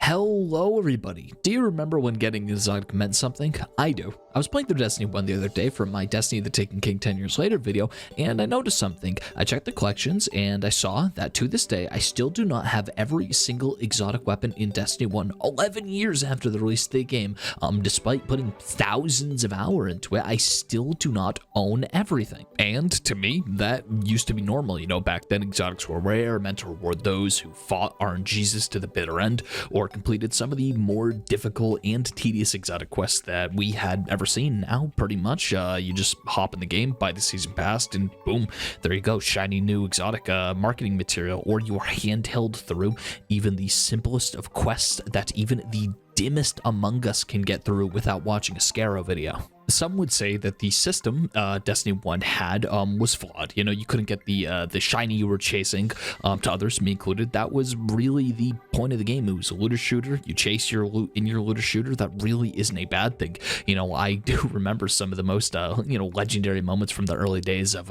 Hello everybody! Do you remember when getting exotic meant something? I do. I was playing through Destiny 1 the other day for my Destiny the Taken King 10 Years Later video, and I noticed something. I checked the collections, and I saw that to this day, I still do not have every single exotic weapon in Destiny 1 11 years after the release of the game. Despite putting thousands of hours into it, I still do not own everything. And to me, that used to be normal. You know, back then exotics were rare, meant to reward those who fought RNGesus to the bitter end, or completed some of the more difficult and tedious exotic quests that we had ever seen. Now, pretty much, you just hop in the game, buy the season pass, and boom, there you go, shiny new exotic marketing material, or you are handheld through even the simplest of quests that even the dimmest among us can get through without watching a Scarrow video. Some would say that the system Destiny 1 had was flawed. You know, you couldn't get the shiny you were chasing. To others, me included, that was really the point of the game. It was a looter shooter. You chase your loot in your looter shooter. That really isn't a bad thing. You know, I do remember some of the most legendary moments from the early days of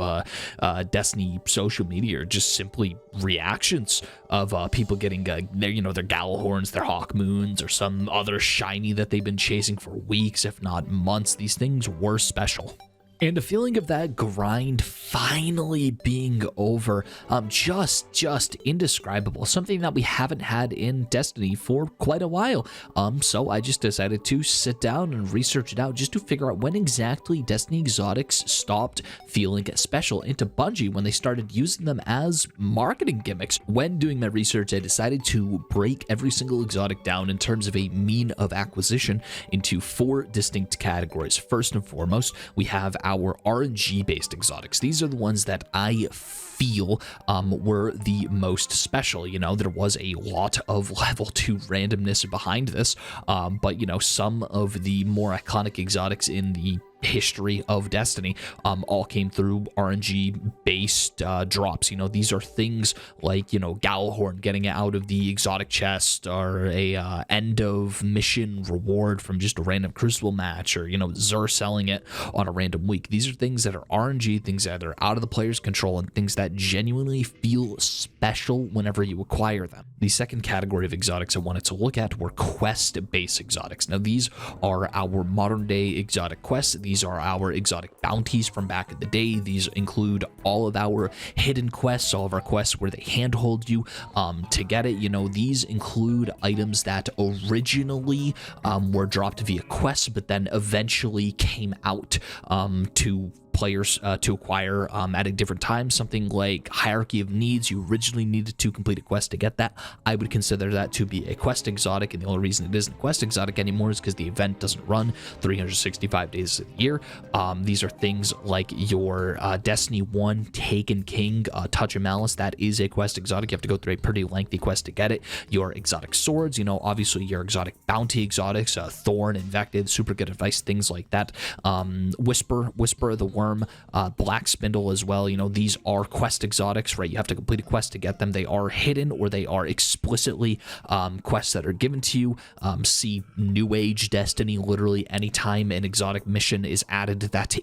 Destiny social media, or just simply reactions of people getting their Gallahorns, their Hawk Moons, or some other shiny that they've been chasing for weeks, if not months. These things were special. And a feeling of that grind finally being over, just indescribable. Something that we haven't had in Destiny for quite a while. So I just decided to sit down and research it out just to figure out when exactly Destiny exotics stopped feeling special, and to Bungie when they started using them as marketing gimmicks. When doing my research, I decided to break every single exotic down in terms of a mean of acquisition into 4 distinct categories. First and foremost, we have our RNG-based exotics. These are the ones that I feel were the most special. You know, there was a lot of level 2 randomness behind this, but you know, some of the more iconic exotics in the history of Destiny all came through RNG based drops. You know, these are things like, you know, Gallahorn getting it out of the exotic chest, or a end of mission reward from just a random Crucible match, or, you know, Xur selling it on a random week. These are things that are RNG, things that are out of the player's control, and things that genuinely feel special whenever you acquire them. The second category of exotics I wanted to look at were quest-based exotics. Now, these are our modern-day exotic quests. These are our exotic bounties from back in the day. These include all of our hidden quests, all of our quests where they handhold you to get it. You know, these include items that originally were dropped via quests, but then eventually came out to players to acquire at a different time. Something like Hierarchy of Needs, you originally needed to complete a quest to get that. I would consider that to be a quest exotic, and the only reason it isn't a quest exotic anymore is because the event doesn't run 365 days of the year. These are things like your Destiny 1 Taken King Touch of Malice. That is a quest exotic. You have to go through a pretty lengthy quest to get it. Your exotic swords, you know, obviously your exotic bounty exotics, Thorn, Invected, Super Good Advice, things like that. Whisper of the Worm, Black Spindle as well. You know, these are quest exotics, right? You have to complete a quest to get them. They are hidden, or they are explicitly quests that are given to you. See New Age Destiny. Literally anytime an exotic mission is added that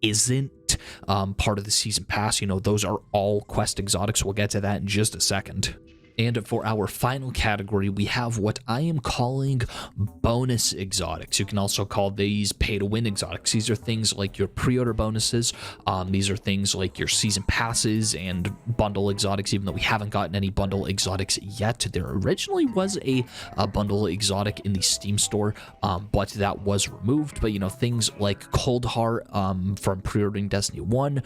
isn't part of the season pass, you know, those are all quest exotics. We'll get to that in just a second. And for our final category, we have what I am calling bonus exotics. You can also call these pay-to-win exotics. These are things like your pre-order bonuses. These are things like your season passes and bundle exotics, even though we haven't gotten any bundle exotics yet. There originally was a bundle exotic in the Steam store, but that was removed. But, you know, things like Cold Heart from pre-ordering Destiny 1,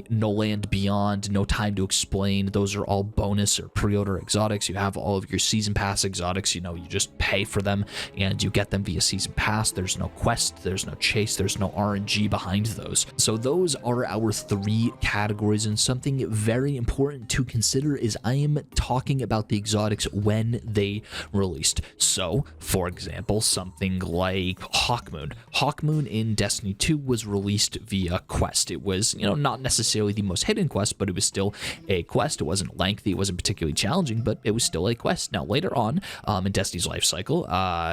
No Land Beyond, No Time to Explain, those are all bonus or pre-order exotics. You have all of your season pass exotics. You know, you just pay for them and you get them via season pass. There's no quest, there's no chase, there's no RNG behind those. So those are our 3 categories, and something very important to consider is I am talking about the exotics when they released. So, for example, something like Hawkmoon. Hawkmoon in Destiny 2 was released via quest. It was, you know, not necessarily the most hidden quest, but it was still a quest. It wasn't lengthy, it wasn't particularly challenging, but it was still a quest. Now later on in Destiny's life cycle,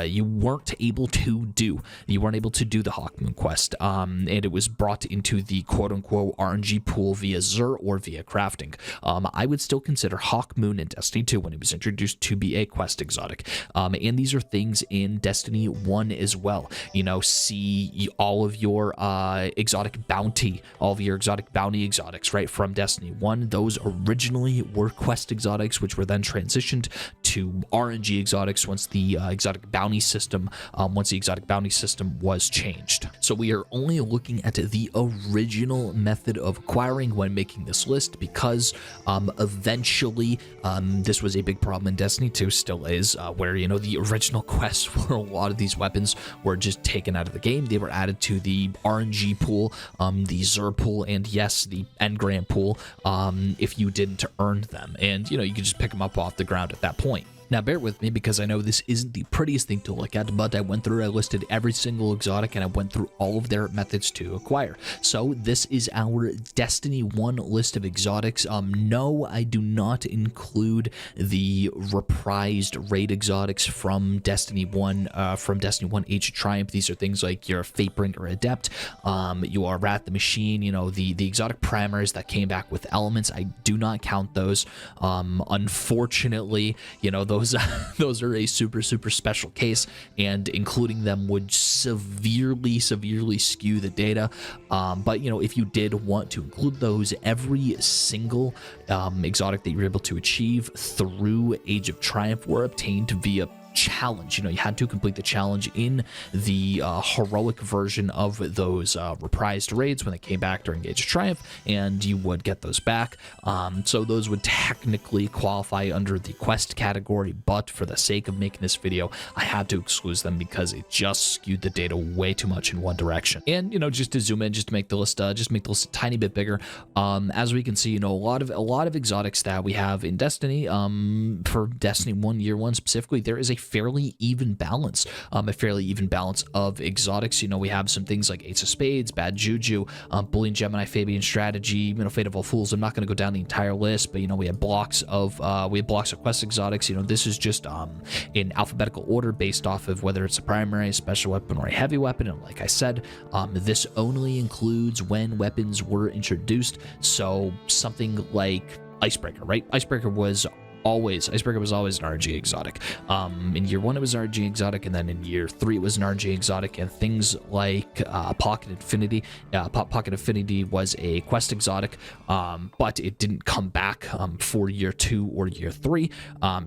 you weren't able to do the Hawk Moon quest, and it was brought into the quote-unquote RNG pool via Xur or via crafting. I would still consider Hawk Moon in Destiny 2 when it was introduced to be a quest exotic, and these are things in Destiny 1 as well. You know, see all of your exotic bounty, all of your exotic bounty exotics, right, from Destiny 1. Those originally were quest exotics, which were then transitioned to RNG exotics once the exotic bounty system was changed. So we are only looking at the original method of acquiring when making this list, because eventually this was a big problem in Destiny 2, still is, where, you know, the original quests for a lot of these weapons were just taken out of the game. They were added to the RNG pool, the Xur pool, and yes, the engram pool, if you didn't earn them, and you know, you could just pick them up off the ground at that point. Now bear with me, because I know this isn't the prettiest thing to look at, but I listed every single exotic, and I went through all of their methods to acquire. So this is our Destiny 1 list of exotics. No, I do not include the reprised raid exotics from Destiny 1, Age of Triumph. These are things like your Fatebringer Adept, your Wrath the Machine, you know, the exotic primaries that came back with elements. I do not count those. Unfortunately, you know, those are a super special case, and including them would severely skew the data. But you know, if you did want to include those, every single exotic that you're able to achieve through Age of Triumph were obtained via challenge. You know, you had to complete the challenge in the heroic version of those reprised raids when they came back during Age of Triumph, and you would get those back. So those would technically qualify under the quest category, but for the sake of making this video, I had to exclude them because it just skewed the data way too much in one direction. And you know, just to zoom in, just to make the list, a tiny bit bigger. As we can see, you know, a lot of exotics that we have in Destiny, for Destiny 1 Year 1 specifically, there is a fairly even balance of exotics. You know, we have some things like Ace of Spades, Bad Juju, Bullion Gemini, Fabian Strategy, you know, Fate of All Fools. I'm not going to go down the entire list, but you know, we have blocks of quest exotics. You know, this is just in alphabetical order based off of whether it's a primary, a special weapon, or a heavy weapon. And like I said, this only includes when weapons were introduced. So something like Icebreaker, right? Icebreaker was always an RNG exotic. In year 1 it was an RNG exotic, and then in year 3 it was an RNG exotic, and things like Pocket Infinity was a quest exotic, but it didn't come back for year 2 or year 3.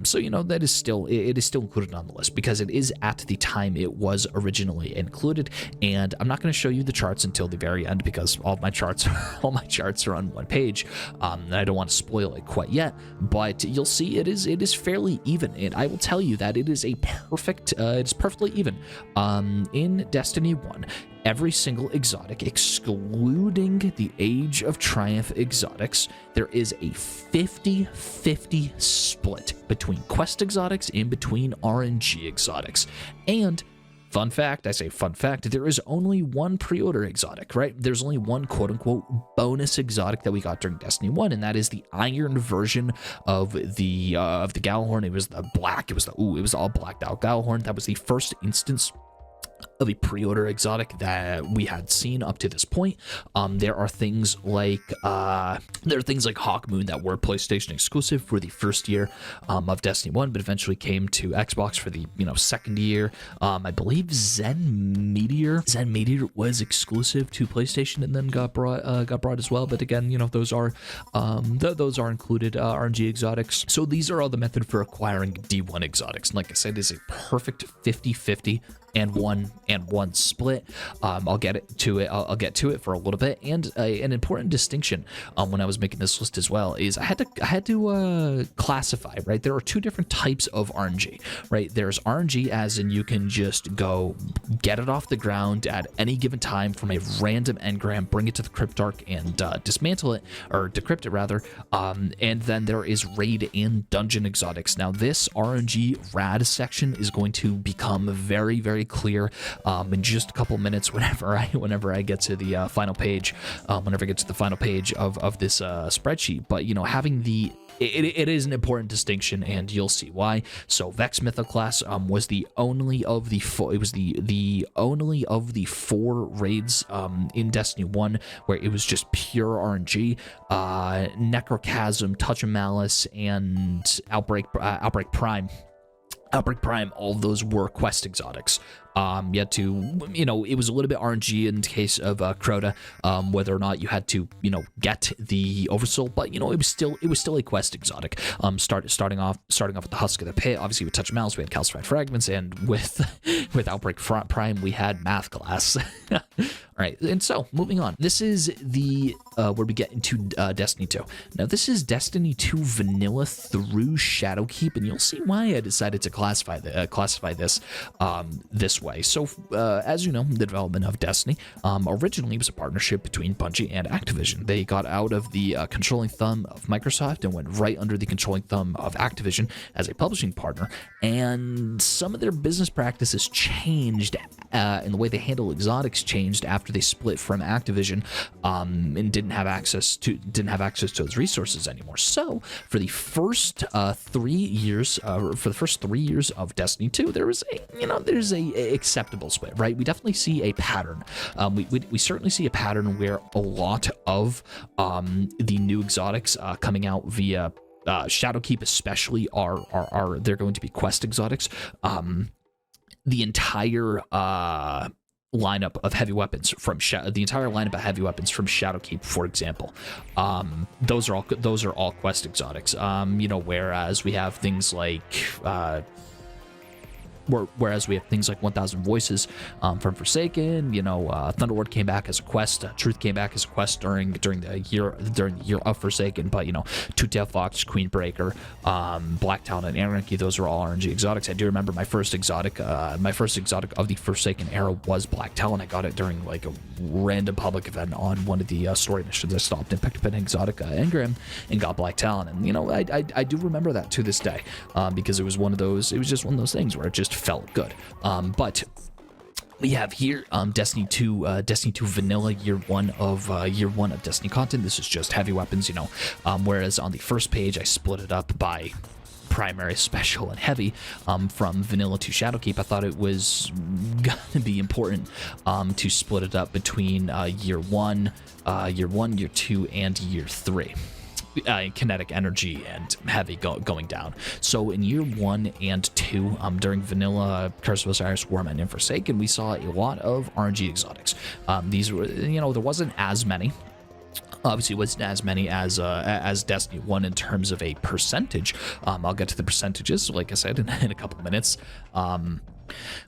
So you know, that is still included on the list because it is at the time it was originally included. And I'm not going to show you the charts until the very end because all my charts are on one page, and I don't want to spoil it quite yet, but you'll see it is fairly even, and I will tell you that it is perfectly even. In Destiny 1, every single exotic, excluding the Age of Triumph exotics, there is a 50-50 split between quest exotics and between RNG exotics. And fun fact, there is only one pre-order exotic, right? There's only one quote-unquote bonus exotic that we got during Destiny 1, and that is the iron version of the Gallahorn. It was the all blacked out Gallahorn. That was the first instance of a pre-order exotic that we had seen up to this point. There are things like Hawk Moon that were PlayStation exclusive for the first year of Destiny 1, but eventually came to Xbox for the second year. I believe Zen Meteor was exclusive to PlayStation and then got brought as well. But again, those are included RNG exotics. So these are all the method for acquiring D1 exotics. And like I said, it is a perfect 50-50 and one split. I'll get to it for a little bit. And an important distinction when I was making this list as well is I had to classify, right? There are two different types of RNG, right? There's RNG as in you can just go get it off the ground at any given time from a random engram, bring it to the Cryptarch and dismantle it, or decrypt it rather. And then there is raid and dungeon exotics. Now this RNG rad section is going to become very, very clear in just a couple minutes whenever I get to the final page, of this spreadsheet. But having the it is an important distinction, and you'll see why. So Vex Mythoclast was the only of the the only of the 4 raids in Destiny 1 where it was just pure RNG. Necrochasm, Touch of Malice, and Outbreak Prime. Outbreak Prime, all of those were quest exotics. You had to, it was a little bit RNG in the case of Crota, whether or not you had to, get the Oversoul, but it was still a quest exotic. Starting off with the Husk of the Pit, obviously with Touch of Malice we had Calcified Fragments, and with Outbreak Prime we had Math Class. All right, and so moving on, this is the where we get into Destiny 2. Now this is Destiny 2 vanilla through Shadowkeep, and you'll see why I decided to classify this this way. So as you know, the development of Destiny originally was a partnership between Bungie and Activision. They got out of the controlling thumb of Microsoft and went right under the controlling thumb of Activision as a publishing partner, and some of their business practices changed, and the way they handle exotics changed after they split from Activision, and didn't have access to those resources anymore. So for the first 3 years, of Destiny 2, there's a acceptable split, right? We definitely see a pattern. We certainly see a pattern where a lot of the new exotics coming out via Shadowkeep especially are they're going to be quest exotics. The entire lineup of heavy weapons from Shadowkeep, for example, those are all quest exotics. Whereas we have things like 1,000 Voices from Forsaken. Thunderward came back as a quest. Truth came back as a quest during the year of Forsaken. But Two-Tail Fox, Queenbreaker, Black Talon, and Anarchy, those are all RNG exotics. I do remember my first exotic of the Forsaken era was Black Talon. I got it during like a random public event on one of the story missions. I stopped and picked up an exotic engram and got Black Talon. And I do remember that to this day, because it was just one of those things where it just felt good. But we have here Destiny 2 vanilla year one of Destiny content. This is just heavy weapons, whereas on the first page I split it up by primary, special, and heavy from vanilla to Shadowkeep. I thought it was gonna be important to split it up between year one, year 2, and year 3. Kinetic energy and heavy going down. So in year 1 and 2, during vanilla, Curse of Osiris, Warman, and Forsaken, we saw a lot of RNG exotics. These were, there wasn't as many. Obviously, it wasn't as many as Destiny 1 in terms of a percentage. I'll get to the percentages, like I said, in a couple of minutes.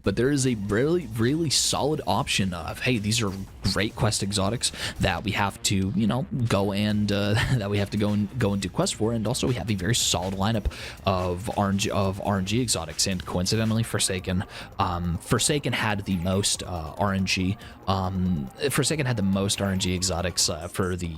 But there is a really, really solid option of, hey, these are great quest exotics that we have to, go and do quest for, and also we have a very solid lineup of RNG exotics. And coincidentally, Forsaken had the most RNG. Forsaken had the most RNG exotics for the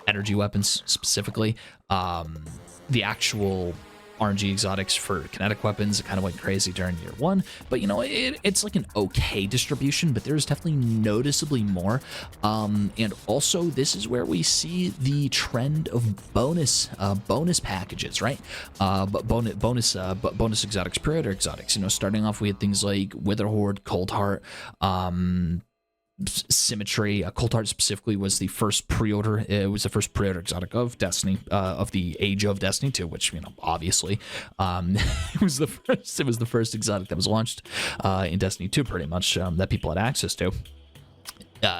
energy weapons specifically. The actual RNG exotics for kinetic weapons kind of went crazy during year 1, but it's like an okay distribution, but there's definitely noticeably more. And also this is where we see the trend of bonus packages, right? Bonus exotics, predator exotics. Starting off we had things like Witherhoard, Cold Heart, Symmetry. Cold Heart specifically was the first pre-order. It was the first pre-order exotic of Destiny, of the age of Destiny 2, which obviously, it was the first exotic that was launched in Destiny 2, pretty much, that people had access to.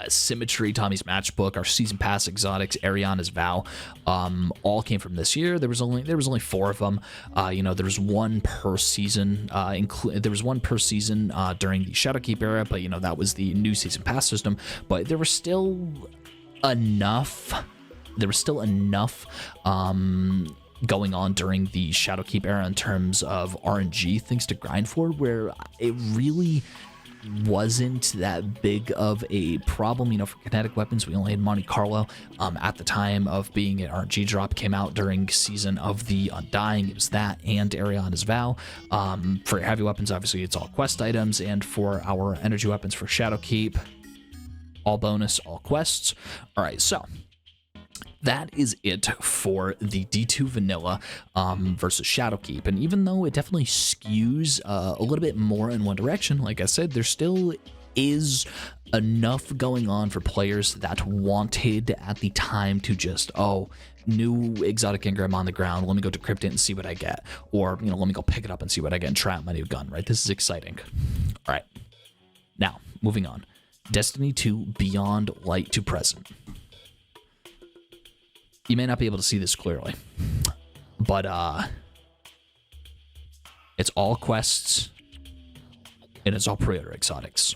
Symmetry, Tommy's Matchbook, our season pass exotics, Ariana's Vow, all came from this year. There was only 4 of them. There was one per season. There was one per season during the Shadowkeep era, but that was the new season pass system. But there was still enough. Going on during the Shadowkeep era in terms of RNG things to grind for, where it really wasn't that big of a problem. For kinetic weapons, we only had Monte Carlo at the time of being an RNG drop. Came out during Season of the Undying. It was that and Ariana's Vow. For heavy weapons, obviously it's all quest items, and for our energy weapons for Shadowkeep, all bonus, all quests. All right, so that is it for the D2 vanilla versus Shadowkeep. And even though it definitely skews a little bit more in one direction, like I said, there still is enough going on for players that wanted at the time to just, oh, new exotic engram on the ground, let me go decrypt it and see what I get. Or, you know, let me go pick it up and see what I get and try out my new gun, right? This is exciting. All right. Now, moving on. Destiny 2 Beyond Light to Present. You may not be able to see this clearly, but it's all quests and it's all pre-order exotics.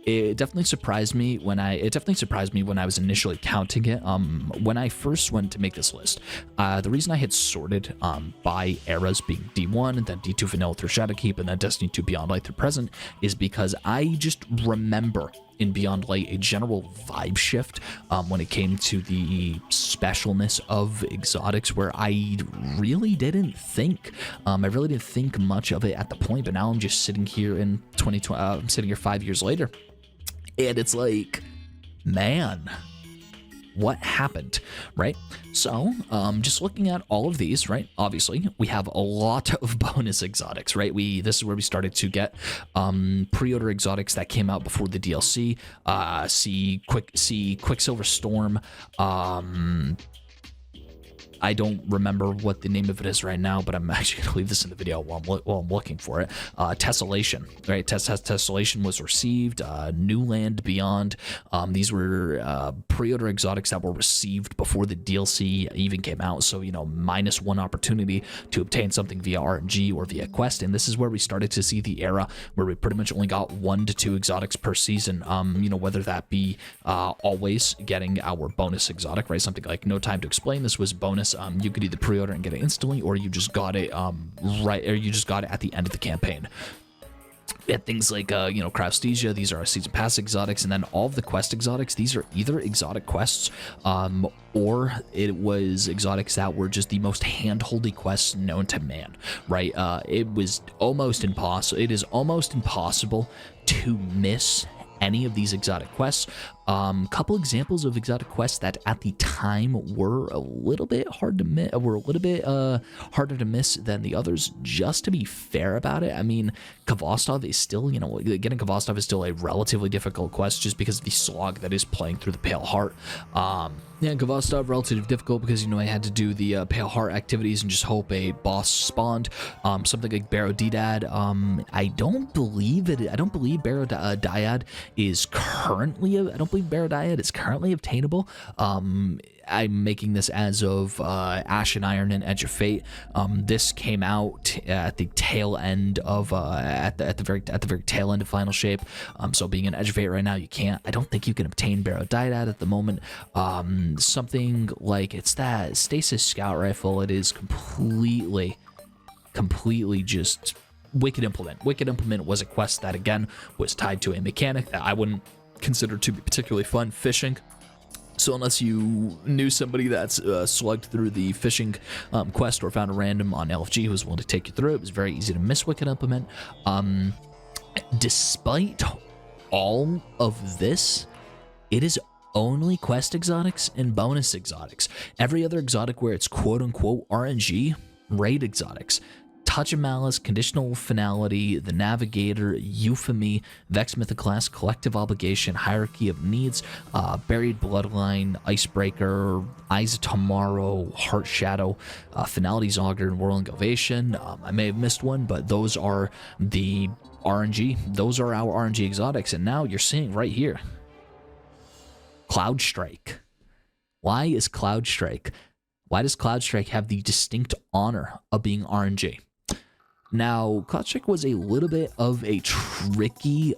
It definitely surprised me when I was initially counting it. When I first went to make this list, the reason I had sorted by eras being D1 and then D2 vanilla through Shadowkeep and then Destiny 2 Beyond Light through present is because I just remember in Beyond Light a general vibe shift when it came to the specialness of exotics, where I really didn't think much of it at the point, but now I'm just sitting here in 2020. I'm sitting here 5 years later, and it's like, man, what happened, right? So just looking at all of these, right, obviously we have a lot of bonus exotics, right? This is where we started to get pre-order exotics that came out before the DLC. See Quicksilver Storm. I don't remember what the name of it is right now, but I'm actually going to leave this in the video while I'm looking for it. Tessellation, right? Tessellation was received. New Land Beyond. These were pre-order exotics that were received before the DLC even came out. So, you know, -1 opportunity to obtain something via RNG or via quest. And this is where we started to see the era where we pretty much only got 1 to 2 exotics per season. You know, whether that be always getting our bonus exotic, right? Something like No Time to Explain. This was bonus. You could either pre-order and get it instantly, or you just got it you just got it at the end of the campaign. We had things like, you know, Crowsthesia. These are season pass exotics, and then all of the quest exotics. These are either exotic quests, or it was exotics that were just the most hand-holdy quests known to man, right? It is almost impossible to miss any of these exotic quests. Couple examples of exotic quests that at the time were a little bit harder to miss than the others. Just to be fair about it, I mean, Kvostov is still, you know, getting Kvostov is still a relatively difficult quest just because of the slog that is playing through the Pale Heart. Yeah, Kvostov relatively difficult because, you know, I had to do the Pale Heart activities and just hope a boss spawned. Something like Barrow Dad. I don't believe Barrow Dyad is currently. I don't believe Barrow Dyad is currently obtainable. I'm making this as of Ash and Iron and Edge of Fate. This came out at the tail end of at the very tail end of Final Shape. So being an Edge of Fate right now, I don't think you can obtain Barrow Dyad at the moment. Something like, it's that Stasis Scout Rifle. It is completely just Wicked Implement. Wicked Implement was a quest that, again, was tied to a mechanic that I wouldn't consider to be particularly fun, fishing. So unless you knew somebody that's slugged through the fishing quest or found a random on LFG who was willing to take you through, it was very easy to miss Wicked Implement. Despite all of this, it is only quest exotics and bonus exotics. Every other exotic where it's quote-unquote RNG, raid exotics. Touch of Malice, Conditional Finality, The Navigator, Euphemy, Vex Mythoclast, Collective Obligation, Hierarchy of Needs, Buried Bloodline, Icebreaker, Eyes of Tomorrow, Heart Shadow, Finality's Augur, and Whirling Ovation. I may have missed one, but those are the RNG. Those are our RNG exotics, and now you're seeing right here, Cloud Strike. Why does Cloud Strike have the distinct honor of being RNG? Now, Cloud Strike was a little bit of a tricky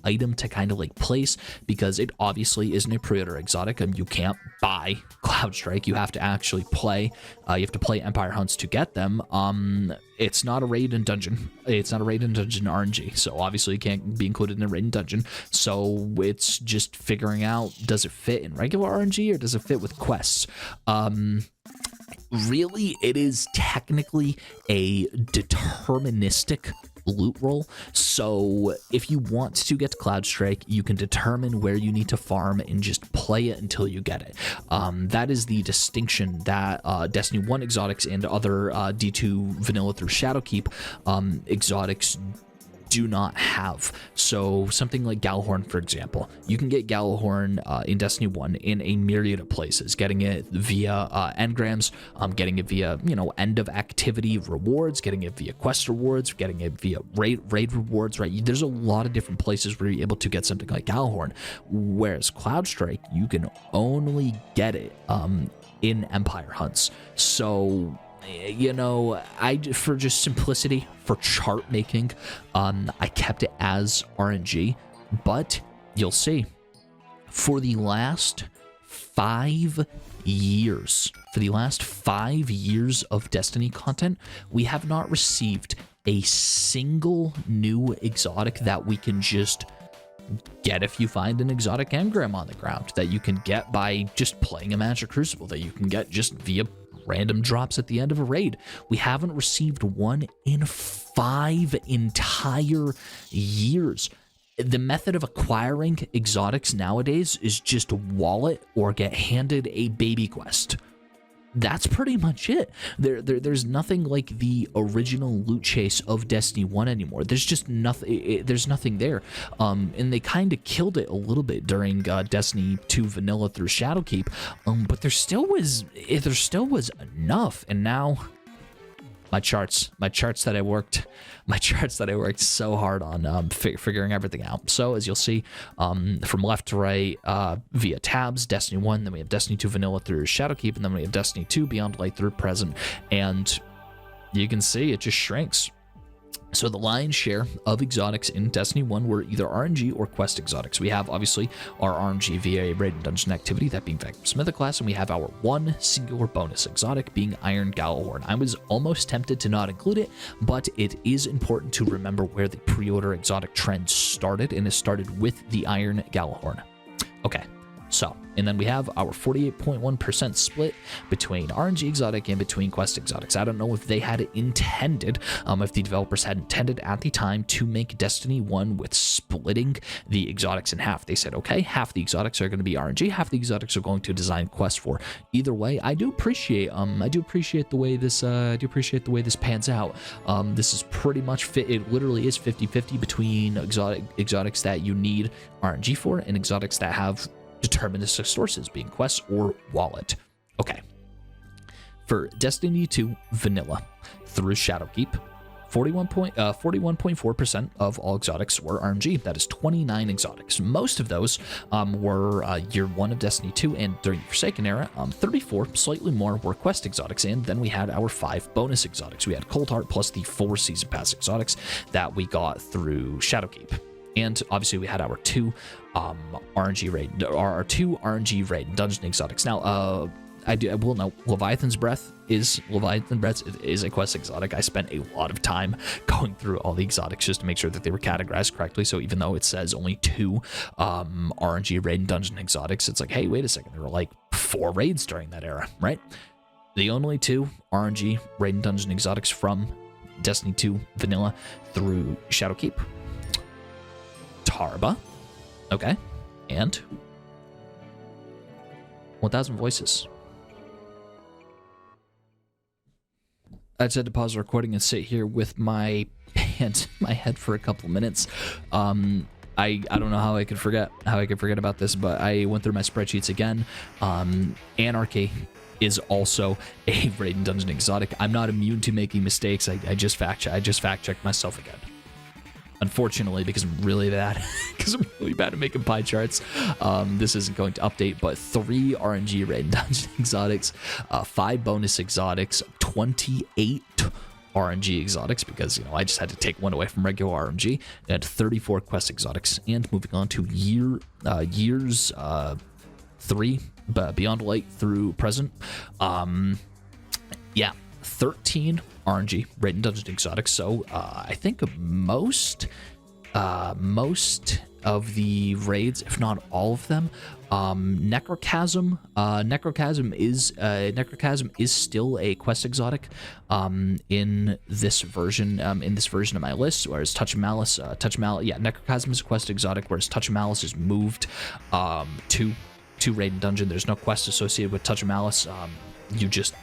item to kind of like place, because it obviously isn't a pre-order exotic. You can't buy Cloud Strike. You have to actually play. You have to play Empire Hunts to get them. It's not a raid and dungeon. It's not a raid and dungeon RNG, so obviously it can't be included in a raid and dungeon. So it's just figuring out, does it fit in regular RNG or does it fit with quests? Really, it is technically a deterministic loot roll. So if you want to get to Cloudstrike, you can determine where you need to farm and just play it until you get it. That is the distinction that Destiny 1 exotics and other D2 vanilla through Shadowkeep exotics do not have. So something like Gjallarhorn, for example, you can get Gjallarhorn in Destiny 1 in a myriad of places, getting it via engrams, getting it via, end of activity rewards, getting it via quest rewards, getting it via raid rewards, right? There's a lot of different places where you're able to get something like Gjallarhorn, whereas Cloudstrike, you can only get it in Empire hunts. So for just simplicity, for chart making, I kept it as RNG, but you'll see, for the last 5 years, of Destiny content, we have not received a single new exotic that we can just get if you find an exotic engram on the ground, that you can get by just playing a Magic Crucible, that you can get just via random drops at the end of a raid. We haven't received one in 5 entire years. The method of acquiring exotics nowadays is just wallet or get handed a baby quest. That's pretty much it. There's nothing like the original loot chase of Destiny 1 anymore. There's just nothing. There's nothing there. And they kind of killed it a little bit during Destiny 2 vanilla through Shadowkeep. But there still was enough. And now my charts that I worked so hard on figuring everything out. So as you'll see, from left to right, via tabs, Destiny 1, then we have Destiny 2 vanilla through Shadowkeep, and then we have Destiny 2 Beyond Light through present, and you can see it just shrinks. So the lion's share of exotics in Destiny 1 were either RNG or quest exotics. We have, obviously, our RNG via raid and dungeon activity, that being Vacuum Smitha class, and we have our one singular bonus exotic being Iron Gjallarhorn. I was almost tempted to not include it, but it is important to remember where the pre-order exotic trend started, and it started with the Iron Gjallarhorn. Okay, so, and then we have our 48.1% split between RNG exotic and between quest exotics. I don't know if they had intended, if the developers had intended at the time to make Destiny 1 with splitting the exotics in half. They said, okay, half the exotics are going to be RNG, half the exotics are going to design quest for. Either way, I do appreciate the way this pans out. This is pretty much it literally is 50-50 between exotics that you need RNG for and exotics that have deterministic sources, being quests or wallet. Okay. For Destiny 2 vanilla through Shadowkeep, 41.4% of all exotics were RNG. That is 29 exotics. Most of those were year 1 of Destiny 2 and during the Forsaken era. 34, slightly more, were quest exotics, and then we had our 5 bonus exotics. We had Cold Heart plus the 4 Season Pass exotics that we got through Shadowkeep. And obviously we had our 2 RNG raid, our 2 RNG raid dungeon exotics. Now, I will note, Leviathan's Breath is a quest exotic. I spent a lot of time going through all the exotics just to make sure that they were categorized correctly. So even though it says only 2 RNG raid dungeon exotics, it's like, hey, wait a second, there were like 4 raids during that era, right? The only 2 RNG raid dungeon exotics from Destiny 2 vanilla through Shadowkeep. Tarba, okay, and 1,000 Voices. I just had to pause the recording and sit here with my hand in my head for a couple of minutes. I don't know how I could forget about this, but I went through my spreadsheets again. Anarchy is also a raid and dungeon exotic. I'm not immune to making mistakes. I just fact checked myself again. Unfortunately, because I'm really bad, at making pie charts, this isn't going to update, but 3 RNG raid and dungeon exotics, 5 bonus exotics, 28 RNG exotics, because, I just had to take 1 away from regular RNG, and 34 quest exotics. And moving on to years 3, Beyond Light through present, 13 RNG raid and dungeon exotics. So I think most of the raids, if not all of them. Necrochasm is still a quest exotic in this version of my list, whereas Touch of Malice, Necrochasm is a quest exotic, whereas Touch of Malice is moved to raid and dungeon. There's no quest associated with Touch of Malice. You just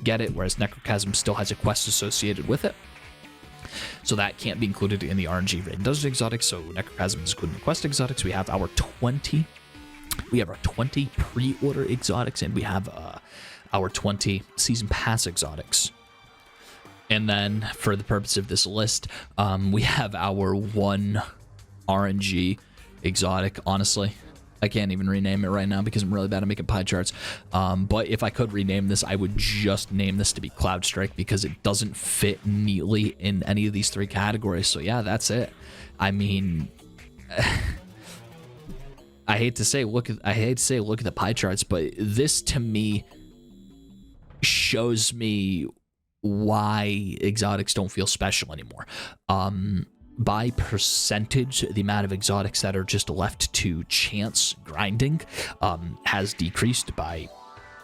get it, whereas Necrochasm still has a quest associated with it. So that can't be included in the RNG raid and dungeon exotics. So Necrochasm is included in the quest exotics. We have our 20 pre-order exotics, and we have our 20 season pass exotics. And then for the purpose of this list, we have our 1 RNG exotic. Honestly, I can't even rename it right now because I'm really bad at making pie charts. But if I could rename this, I would just name this to be Cloud Strike because it doesn't fit neatly in any of these 3 categories. So yeah, that's it. I mean, I hate to say look at the pie charts, but this to me shows me why exotics don't feel special anymore. By percentage, the amount of exotics that are just left to chance grinding has decreased by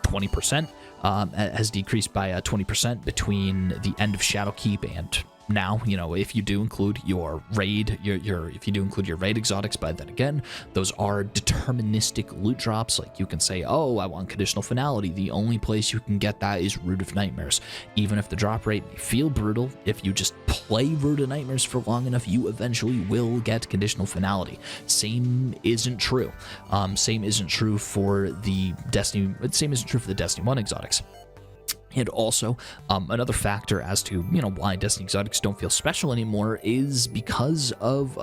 20%. Has decreased by 20% between the end of Shadowkeep and now. You know, if you do include your raid, if you do include your raid exotics, but then again, those are deterministic loot drops. Like you can say, oh, I want conditional finality. The only place you can get that is Root of Nightmares. Even if the drop rate may feel brutal, if you just play Root of Nightmares for long enough, you eventually will get conditional finality. Same isn't true. Same isn't true for the Destiny 1 exotics. And also, another factor as to, why Destiny exotics don't feel special anymore is because of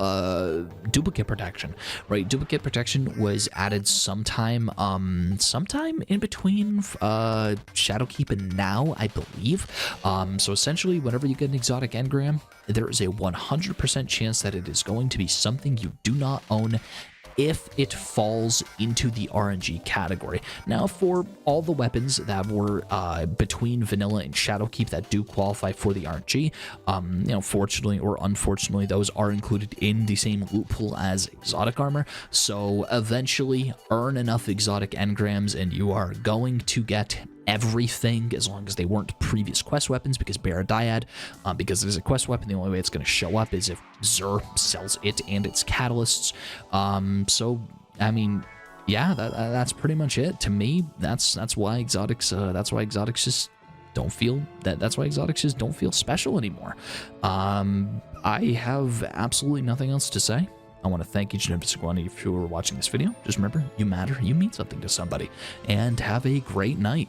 duplicate protection, right? Duplicate protection was added sometime in between Shadowkeep and now, I believe. So essentially, whenever you get an exotic engram, there is a 100% chance that it is going to be something you do not own if it falls into the RNG category. Now, for all the weapons that were between vanilla and Shadowkeep that do qualify for the RNG, fortunately or unfortunately, those are included in the same loot pool as exotic armor. So eventually, earn enough exotic engrams and you are going to get everything, as long as they weren't previous quest weapons, because Baradiad, because it is a quest weapon, the only way it's going to show up is if Xur sells it and its catalysts. So I mean, yeah, that's pretty much it. To me, that's why exotics just don't feel special anymore. I have absolutely nothing else to say. I want to thank each and every single one of you who are watching this video. Just remember, you matter, you mean something to somebody, and have a great night.